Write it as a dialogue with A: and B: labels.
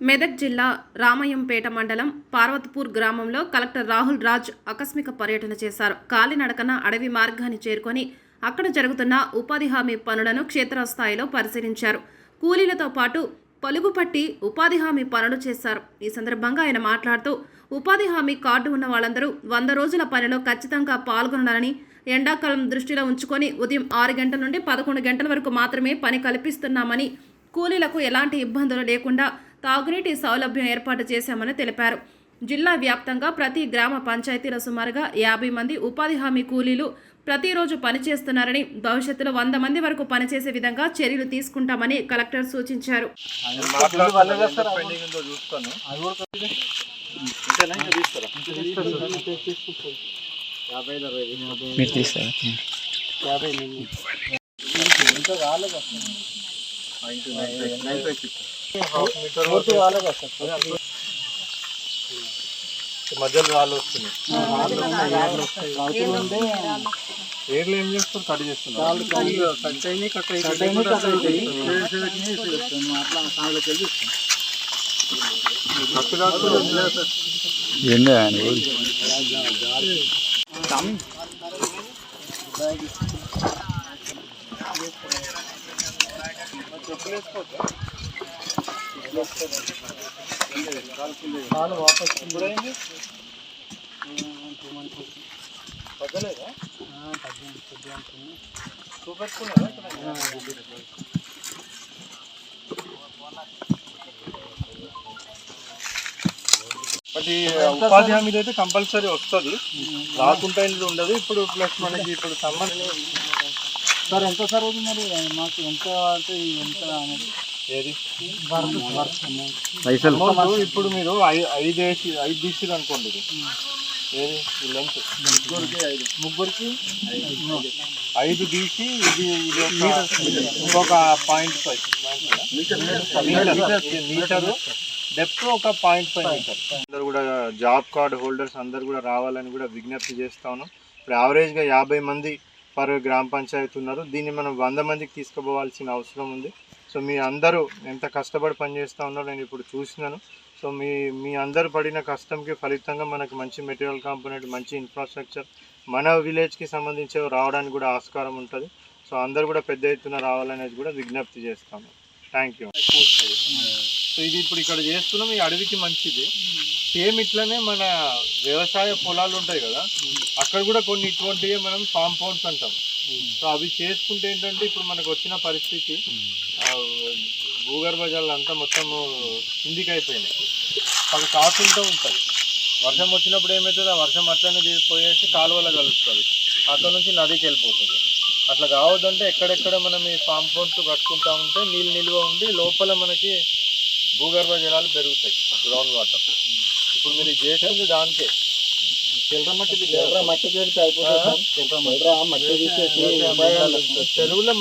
A: మెదక్ జిల్లా రామయ్యంపేట మండలం పార్వతపూర్ గ్రామంలో కలెక్టర్ రాహుల్ రాజ్ ఆకస్మిక పర్యటన చేశారు. కాలినడకన అడవి మార్గాన్ని చేరుకొని అక్కడ జరుగుతున్న ఉపాధి హామీ పనులను క్షేత్రస్థాయిలో పరిశీలించారు. కూలీలతో పాటు పలుగుపట్టి ఉపాధి హామీ పనులు చేశారు. ఈ సందర్భంగా ఆయన మాట్లాడుతూ ఉపాధి హామీ కార్డు ఉన్న వాళ్ళందరూ 100 రోజుల పనిలో ఖచ్చితంగా పాల్గొనాలని, ఎండాకాలం దృష్టిలో ఉంచుకొని ఉదయం 6 గంటల నుండి 11 గంటల వరకు మాత్రమే పని కల్పిస్తున్నామని, కూలీలకు ఎలాంటి ఇబ్బందులు లేకుండా తాగునీటి సౌలభ్యం ఏర్పాటు చేశామని తెలిపారు. జిల్లా వ్యాప్తంగా ప్రతి గ్రామ పంచాయతీలో సుమారుగా 50 మంది ఉపాధి హామీ కూలీలు ప్రతిరోజు పనిచేస్తున్నారని, భవిష్యత్తులో 100 మంది వరకు పనిచేసే విధంగా చర్యలు తీసుకుంటామని కలెక్టర్ సూచించారు.
B: మధ్యలో రాళ్ళు వస్తున్నాయి. ఏర్లు ఏం చేస్తారు? కట్ చేస్తున్నారు. వాపస్ తగ్గలేదా? అది ఉపాధి హామీ అయితే కంపల్సరీ వస్తుంది, రాకుండా ఉండదు. ఇప్పుడు ప్లస్ మనకి ఇప్పుడు సమ్మర్
C: సార్ ఎంత సార్ మరి మాకు ఎంత అంటే ఎంత
B: ఏది
C: పైసలు
B: ఇప్పుడు మీరు 5 తీసిరు అనుకోండి. ఏది లెంత్ ముగ్గురికి 5 తీసి ఇది ఇంకొక 0.5 మీటరు డెప్త్, ఒక 0.5 మీటర్. అందరు కూడా జాబ్ కార్డ్ హోల్డర్స్ అందరు కూడా రావాలని కూడా విజ్ఞప్తి చేస్తాను. ఇప్పుడు యావరేజ్గా 50 మంది పర్ గ్రామ పంచాయతీ ఉన్నారు. దీన్ని మనం 100 మందికి తీసుకుపోవాల్సిన అవసరం ఉంది. సో మీ అందరూ ఎంత కష్టపడి పనిచేస్తూ ఉన్నారో నేను ఇప్పుడు చూసినాను. సో మీ అందరు పడిన కష్టంకి ఫలితంగా మనకు మంచి మెటీరియల్ కాంపోనెంట్, మంచి ఇన్ఫ్రాస్ట్రక్చర్ మన విలేజ్కి సంబంధించి రావడానికి కూడా ఆస్కారం ఉంటుంది. సో అందరు కూడా పెద్ద ఎత్తున రావాలనేది కూడా విజ్ఞప్తి చేస్తాను. Thank you. సో ఇది ఇప్పుడు ఇక్కడ చేస్తున్నాం, ఈ అడవికి మంచిది. సేమ్ ఇట్లనే మన వ్యవసాయ పొలాలు ఉంటాయి కదా, అక్కడ కూడా కొన్ని ఇటువంటివి మనం కాంపౌండ్స్ అంటాం. సో అవి చేసుకుంటే ఏంటంటే ఇప్పుడు మనకు వచ్చిన పరిస్థితి భూగర్భ జలాలు అంతా మొత్తము కిందికి అయిపోయినాయి. అవి కాకుండా ఉంటుంది. వర్షం వచ్చినప్పుడు ఏమవుతుంది, ఆ వర్షం అట్లనే పోయేసి కాలువలో కలుస్తుంది, అక్కడ నుంచి నదికి వెళ్ళిపోతుంది. అట్లా కావద్దంటే ఎక్కడెక్కడ మనం ఈ కాంపౌండ్స్ కట్టుకుంటూ ఉంటే నీళ్ళు నిల్వ ఉండి లోపల మనకి భూగర్భ జలాలు పెరుగుతాయి, గ్రౌండ్ వాటర్. ఇప్పుడు మీరు చేసేది దానికే
C: మట్టి పెడితే అయిపోతుంది. చెరువులో